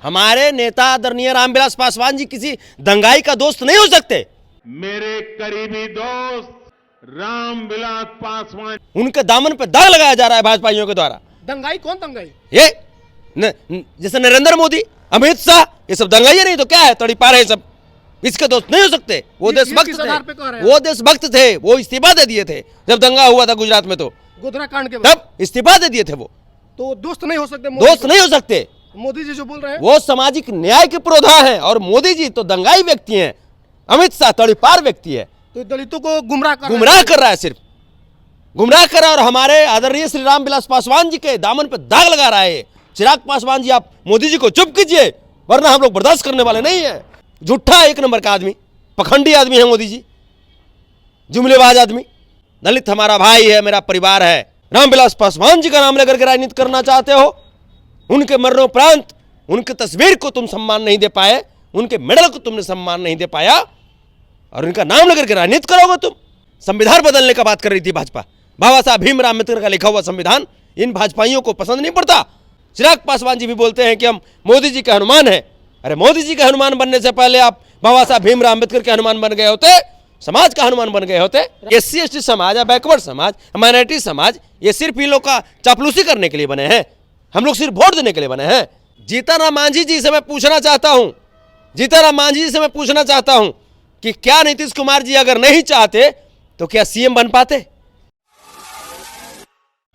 हमारे नेता आदरणीय रामविलास पासवान जी किसी दंगाई का दोस्त नहीं हो सकते। मेरे करीबी दोस्त रामविलास पासवान, उनके दामन पे दाग लगाया जा रहा है भाजपाइयों के द्वारा। दंगाई कौन दंगाई? ये जैसे नरेंद्र मोदी, अमित शाह, ये सब दंगाई नहीं तो क्या है, तड़ीपार है सब। इसके दोस्त नहीं हो सकते। वो देशभक्त किस आधार पे कह रहे थे, हैं? वो देशभक्त थे। वो इस्तीफा दे दिए थे जब दंगा हुआ था गुजरात में, तो गोधरा कांड के बाद तब इस्तीफा दे दिए थे। वो तो दोस्त नहीं हो सकते मोदी दोस्त के? नहीं हो सकते। मोदी जी जो बोल रहे हैं वो सामाजिक न्याय के पुरोधा हैं और मोदी जी तो दंगाई व्यक्ति हैं। अमित शाह तड़ीपार व्यक्ति है, तो दलितों को गुमराह कर रहा है, सिर्फ गुमराह कर रहा है। और हमारे आदरणीय श्री रामविलास पासवान जी के दामन पे दाग लगा रहा है। चिराग पासवान जी, आप मोदी जी को चुप कीजिए, वरना हम लोग बर्दाश्त करने वाले नहीं है। झूठा एक नंबर का आदमी, पखंडी आदमी है मोदी जी, जुमलेबाज आदमी। दलित हमारा भाई है, मेरा परिवार है। रामविलास पासवान जी का नाम लेकर के राजनीति करना चाहते हो। उनके मरणोपरांत उनकी तस्वीर को तुम सम्मान नहीं दे पाए, उनके मेडल को तुमने सम्मान नहीं दे पाया, और उनका नाम लेकर के राजनीति करोगे तुम। संविधान बदलने का बात कर रही थी भाजपा। बाबा साहब भीमराव अम्बेडकर का लिखा हुआ संविधान इन भाजपाइयों को पसंद नहीं पड़ता। चिराग पासवान जी भी बोलते हैं कि हम मोदी जी के हनुमान हैं। अरे मोदी जी के हनुमान बनने से पहले आप बाबा साहब भीमराव अम्बेडकर के हनुमान बन गए होते, समाज का हनुमान बन गए होते। एससी एसटी समाज या बैकवर्ड समाज, माइनॉरिटी समाज, ये सिर्फ इन लोग का चापलूसी करने के लिए बने हैं। हम लोग सिर्फ वोट देने के लिए बने हैं। जीतनराम मांझी जी से मैं पूछना चाहता हूं, जीतनराम मांझी जी से मैं पूछना चाहता हूं कि क्या नीतीश कुमार जी अगर नहीं चाहते तो क्या सीएम बन पाते?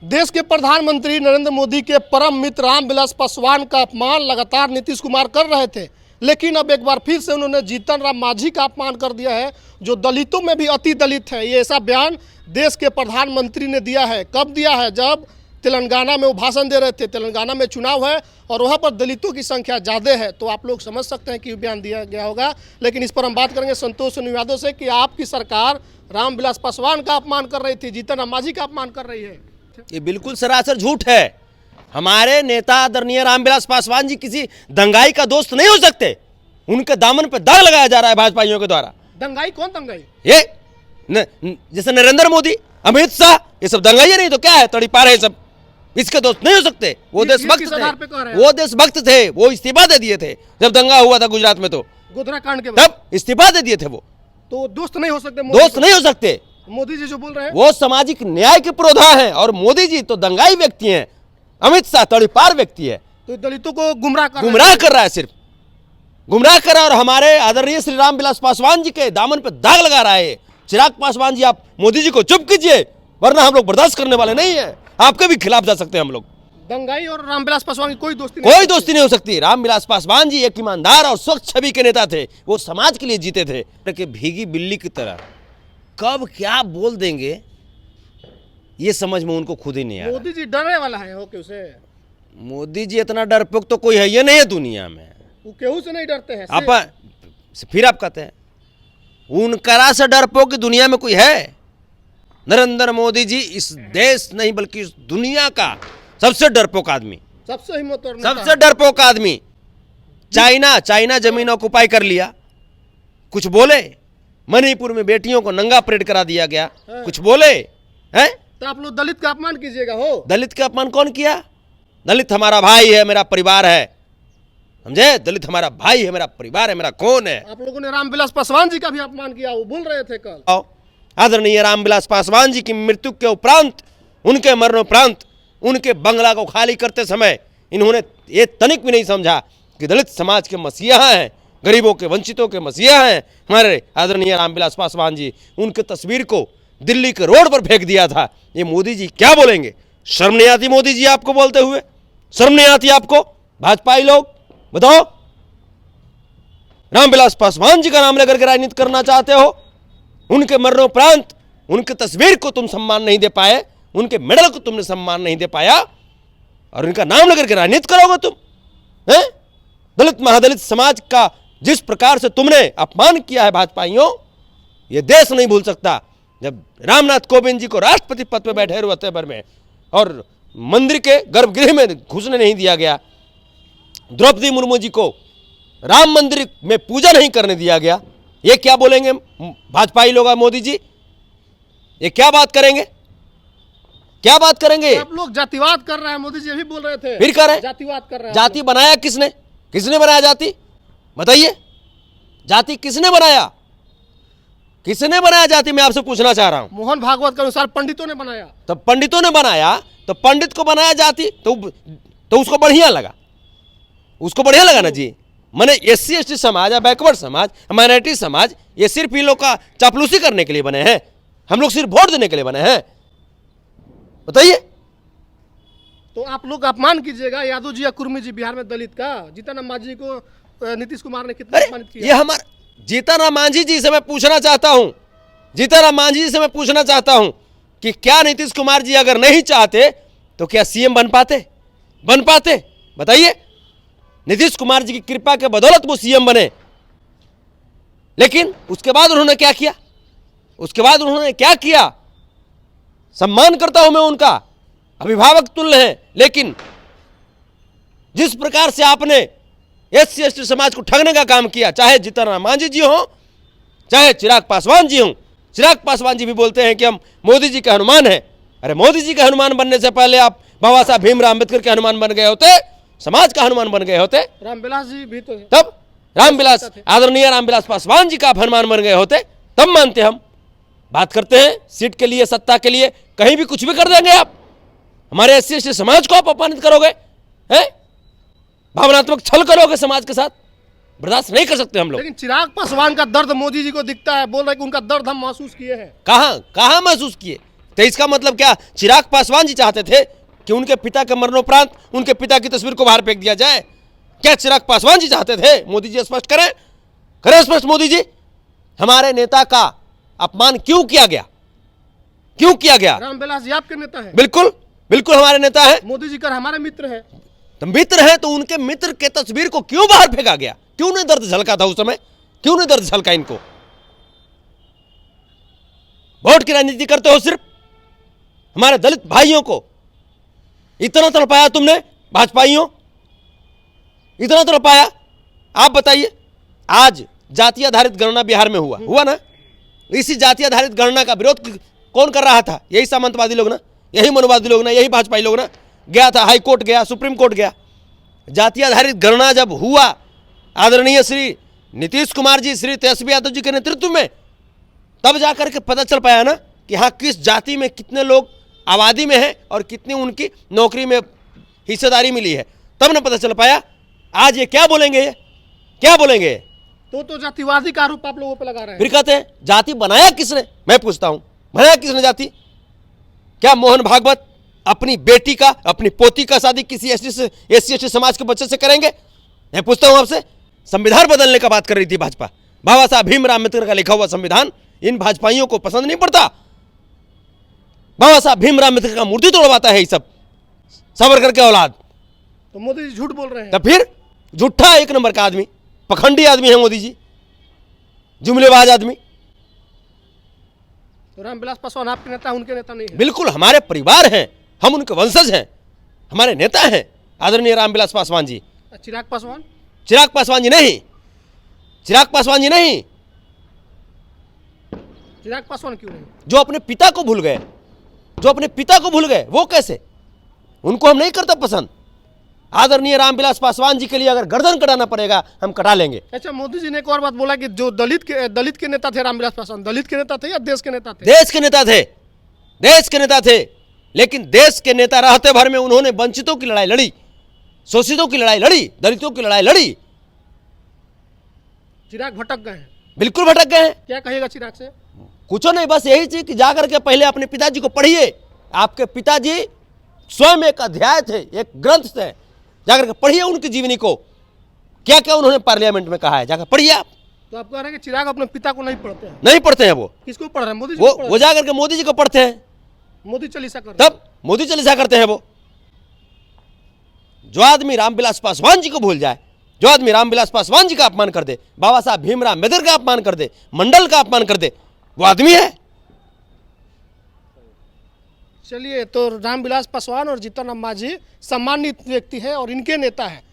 देश के प्रधानमंत्री नरेंद्र मोदी के परम मित्र रामविलास पासवान का अपमान लगातार नीतीश कुमार कर रहे थे, लेकिन अब एक बार फिर से उन्होंने जीतन राम मांझी का अपमान कर दिया है, जो दलितों में भी अति दलित है। ये ऐसा बयान देश के प्रधानमंत्री ने दिया है। कब दिया है? जब तेलंगाना में वो भाषण दे रहे थे। तेलंगाना में चुनाव है और वहाँ पर दलितों की संख्या ज़्यादा है, तो आप लोग समझ सकते हैं कि बयान दिया गया होगा। लेकिन इस पर हम बात करेंगे संतोष यादव से कि आपकी सरकार रामविलास पासवान का अपमान कर रही थी, जीतन राम मांझी का अपमान कर रही है। ये बिल्कुल सरासर झूठ है। हमारे नेता आदरणीय रामविलास पासवान जी किसी दंगाई का दोस्त नहीं हो सकते। उनके दामन पे दाग लगाया जा रहा है भाजपाइयों के द्वारा। दंगाई कौन दंगाई? ये जैसे नरेंद्र मोदी, अमित शाह, ये सब दंगाई नहीं तो क्या है, तड़ीपार है सब। इसके दोस्त नहीं हो सकते। वो देशभक्त किस आधार पे कह रहे थे, हैं? वो देशभक्त थे। वो इस्तीफा दे दिए थे जब दंगा हुआ था गुजरात में, तो गोधरा कांड के बाद तब इस्तीफा दे दिए थे। वो तो दोस्त नहीं हो सकते दोस्त नहीं हो सकते। मोदी जी जो बोल रहे हैं वो सामाजिक न्याय के पुरोधा हैं और मोदी जी तो दंगाई व्यक्ति हैं। अमित शाह तड़ीपार व्यक्ति है, तो दलितों को गुमराह कर रहा है, सिर्फ गुमराह कर रहा है। और हमारे आदरणीय श्री रामविलास पासवान जी के दामन पे दाग लगा रहा है। चिराग पासवान जी, आप मोदी जी को चुप कीजिए, वरना हम लोग बर्दाश्त करने वाले नहीं है। आपके भी खिलाफ जा सकते हैं हम लोग। दंगाई और रामविलास पासवान की कोई दोस्ती नहीं हो सकती। रामविलास पासवान जी एक ईमानदार और स्वच्छ छवि के नेता थे। वो समाज के लिए जीते थे। कि भीगी बिल्ली की तरह कब क्या बोल देंगे ये समझ में उनको खुद ही नहीं आ रहा। मोदी जी डरने वाला है हो क्यों से? मोदी जी इतना डरपोक तो कोई है ये नहीं है दुनिया में। वो केहू से नहीं डरते हैं। फिर आप कहते हैं उनकरा से डरपोक की दुनिया में कोई है? नरेंद्र मोदी जी इस देश नहीं बल्कि इस दुनिया का सबसे डरपोक आदमी, सबसे हिम्मत और सबसे डरपोक आदमी। चाइना जमीन ऑक्युपाई कर लिया, कुछ बोले? मणिपुर में बेटियों को नंगा परेड करा दिया गया, कुछ बोले हैं? तो आप लोग दलित का अपमान कीजिएगा हो? दलित का अपमान कौन किया? दलित हमारा भाई है, मेरा परिवार है, समझे? दलित हमारा भाई है, मेरा परिवार है, मेरा कौन है? आप लोगों ने रामविलास पासवान जी का भी अपमान किया, वो बोल रहे थे कल। आदरणीय रामविलास पासवान जी की मृत्यु के उपरांत, उनके मरणोपरांत, उनके बंगला को खाली करते समय इन्होंने ये तनिक भी नहीं समझा कि दलित समाज के मसीहा हैं, गरीबों के वंचितों के मसीहा हैं हमारे आदरणीय रामविलास पासवान जी। उनकी तस्वीर को दिल्ली के रोड पर फेंक दिया था। ये मोदी जी क्या बोलेंगे? शर्म नहीं आती मोदी जी आपको बोलते हुए? शर्म नहीं आती आपको? भाजपाई लोग बताओ, रामविलास पासवान जी का नाम लेकर के राजनीति करना चाहते हो। उनके मरणोपरांत उनकी तस्वीर को तुम सम्मान नहीं दे पाए, उनके मेडल को तुमने सम्मान नहीं दे पाया, और उनका नाम लेकर के राजनीति करोगे तुम? हैं? दलित महादलित समाज का जिस प्रकार से तुमने अपमान किया है भाजपाइयों, ये देश नहीं भूल सकता। जब रामनाथ कोविंद जी को राष्ट्रपति पद पर बैठे रहते भर में और मंदिर के गर्भगृह में घुसने नहीं दिया गया, द्रौपदी मुर्मू जी को राम मंदिर में पूजा नहीं करने दिया गया, ये क्या बोलेंगे भाजपाई लोग? मोदी जी ये क्या बात करेंगे? क्या बात करेंगे? आप लोग जातिवाद कर रहे हैं, मोदी जी अभी बोल रहे थे। फिर कर रहे हैं जातिवाद कर रहे हैं। जाति बनाया किसने? किसने बनाया जाति? बताइए, जाति किसने बनाया? किसने बनाया जाति? मैं आपसे पूछना चाह रहा हूं। मोहन भागवत के अनुसार पंडितों ने बनाया। तो पंडितों ने बनाया, तो पंडित को बनाया जाति तो उसको बढ़िया लगा, उसको बढ़िया लगा ना जी। मैंने SC ST समाज या बैकवर्ड समाज, माइनॉरिटी समाज, ये सिर्फ इन लोग का चापलूसी करने के लिए बने हैं? हम लोग सिर्फ वोट देने के लिए बने हैं? बताइए। तो आप लोग अपमान कीजिएगा यादव जी या कुर्मी जी बिहार में दलित का। जीतन राम मांझी को नीतीश कुमार ने कितना अपमानित अरे किया। ये हमारा जीतन राम मांझी जी से मैं पूछना चाहता हूं, जीतन राम मांझी जी से मैं पूछना चाहता हूं कि क्या नीतीश कुमार जी अगर नहीं चाहते तो क्या CM बन पाते? बन पाते? बताइए। नीतीश कुमार जी की कृपा के बदौलत वो CM बने, लेकिन उसके बाद उन्होंने क्या किया? उसके बाद उन्होंने क्या किया? सम्मान करता हूं मैं उनका, अभिभावक तुल्य हैं, लेकिन जिस प्रकार से आपने SC ST समाज को ठगने का काम किया, चाहे जीतन राम मांझी जी हो, चाहे चिराग पासवान जी हो। चिराग पासवान जी भी बोलते हैं कि हम मोदी जी के हनुमान हैं। अरे मोदी जी के हनुमान बनने से पहले आप बाबा साहब भीमराव अम्बेडकर के हनुमान बन गए होते, समाज का हनुमान बन गए होते। रामविलास जी भी तो तब रामविलास, आदरणीय रामविलास पासवान जी का आप हनुमान बन गए होते, तब मानते हम। बात करते हैं सीट के लिए, सत्ता के लिए, कहीं भी कुछ भी कर देंगे आप। हमारे SC ST समाज को आप अपमानित करोगे, हैं? भावनात्मक छल करोगे समाज के साथ, बर्दाश्त नहीं कर सकते हम लोग। लेकिन चिराग पासवान का दर्द मोदी जी को दिखता है, बोल रहे कि उनका दर्द हम महसूस किए हैं। कहां महसूस किए? तो इसका मतलब क्या चिराग पासवान जी चाहते थे कि उनके पिता के मरणोपरांत उनके पिता की तस्वीर को बाहर फेंक दिया जाए? क्या चिराग पासवान जी चाहते थे? मोदी जी स्पष्ट करें, करें स्पष्ट मोदी जी। हमारे नेता का अपमान क्यों किया गया? क्यों किया गया? रामविलास जी आपके नेता है। बिल्कुल बिल्कुल हमारे नेता है। मोदी जी का हमारे मित्र है। तो मित्र है, तो उनके मित्र के तस्वीर को क्यों बाहर फेंका गया? क्यों नहीं दर्द झलका था उस समय? क्यों नहीं दर्द झलका इनको? वोट की राजनीति करते हो सिर्फ। हमारे दलित भाइयों को इतना तड़पाया तुमने, भाजपाइयों, इतना तड़पाया। आप बताइए, आज जाति आधारित गणना बिहार में हुआ ना? इसी जाति आधारित गणना का विरोध कौन कर रहा था? यही सामंतवादी लोग ना, यही मनुवादी लोग ना, यही भाजपाई लोग ना। गया था हाई कोर्ट, गया सुप्रीम कोर्ट, गया। जाति आधारित गणना जब हुआ आदरणीय श्री नीतीश कुमार जी, श्री तेजस्वी यादव जी के नेतृत्व में, तब जाकर के पता चल पाया ना कि हाँ किस जाति में कितने लोग आबादी में हैं और कितनी उनकी नौकरी में हिस्सेदारी मिली है, तब ना पता चल पाया। आज ये क्या बोलेंगे? ये क्या बोलेंगे? तो जातिवादी का आरोप आप लोगों पे लगा रहे हैं। फिर कहते हैं जाति बनाया किसने? मैं पूछता हूं, बनाया किसने जाति? क्या मोहन भागवत अपनी बेटी का, अपनी पोती का शादी किसी SC ST समाज के बच्चे से करेंगे? मैं पूछता हूं आपसे। संविधान बदलने का बात कर रही थी भाजपा, बाबा साहब भीमराव अम्बेडकर का लिखा हुआ संविधान इन भाजपाइयों को पसंद नहीं पड़ता। बाबा साहब भीमराव अम्बेडकर का मूर्ति तोड़वाता है ये सब सावरकर के औलाद। तो मोदी जी झूठ बोल रहे हैं। तो फिर झूठा एक नंबर का आदमी, पखंडी आदमी है मोदी जी, जुमलेबाज आदमी। तो रामविलास पासवान आपके नेता, उनके नेता नहीं है। बिल्कुल हमारे परिवार हैं, हम उनके वंशज हैं, हमारे नेता हैं आदरणीय रामविलास पासवान जी। चिराग पासवान? चिराग पासवान जी नहीं, चिराग पासवान जी नहीं। चिराग पासवान क्यों नहीं? जो अपने पिता को भूल गए, जो अपने पिता को भूल गए, वो कैसे? उनको हम नहीं करते पसंद। आदरणीय रामविलास पासवान जी के लिए अगर गर्दन कटाना पड़ेगा हम कटा लेंगे। अच्छा, मोदी जी ने एक और बात बोला कि जो दलित के नेता थे रामविलास पासवान, दलित के नेता थे या देश के नेता थे? देश के नेता थे, देश के नेता थे। लेकिन देश के नेता रहते भर में उन्होंने वंचितों की लड़ाई लड़ी, शोषितों की लड़ाई लड़ी, दलितों की लड़ाई लड़ी। चिराग भटक गए हैं। बिल्कुल भटक गए हैं। क्या कहेगा चिराग से? कुछ नहीं, बस यही चीज कि जाकर के पहले अपने पिताजी को पढ़िए। आपके पिताजी स्वयं एक अध्याय थे, एक ग्रंथ थे, जाकर के पढ़िए उनकी जीवनी को, क्या क्या उन्होंने पार्लियामेंट में कहा है, जाकर पढ़िए आप। तो आप कह रहे हैं कि चिराग अपने पिता को नहीं पढ़ते हैं? नहीं पढ़ते हैं वो। किसको पढ़ रहे हैं? मोदी जी को पढ़ वो जाकर के मोदी जी को पढ़ते हैं, मोदी चालीसा कर रहे हैं। तब मोदी चालीसा करते हैं वो। जो आदमी रामविलास पासवान जी को भूल जाए, जो आदमी रामविलास पासवान जी का अपमान कर दे, बाबा साहब भीमराव अम्बेडकर का अपमान कर दे, मंडल का अपमान कर दे, वो आदमी है। चलिए, तो रामविलास पासवान और जीतन राम मांझी सम्मानित व्यक्ति हैं और इनके नेता हैं।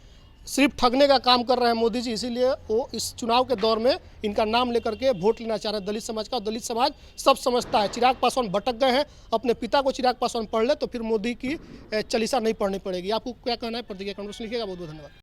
सिर्फ ठगने का काम कर रहे हैं मोदी जी, इसीलिए वो इस चुनाव के दौर में इनका नाम लेकर के वोट लेना चाह रहे हैं दलित समाज का। दलित समाज सब समझता है। चिराग पासवान भटक गए हैं, अपने पिता को चिराग पासवान पढ़ ले तो फिर मोदी की चालीसा नहीं पढ़नी पड़ेगी। आपको क्या कहना है? प्रतिक्रिया कमेंट बॉक्स में लिखिएगा। बहुत बहुत धन्यवाद।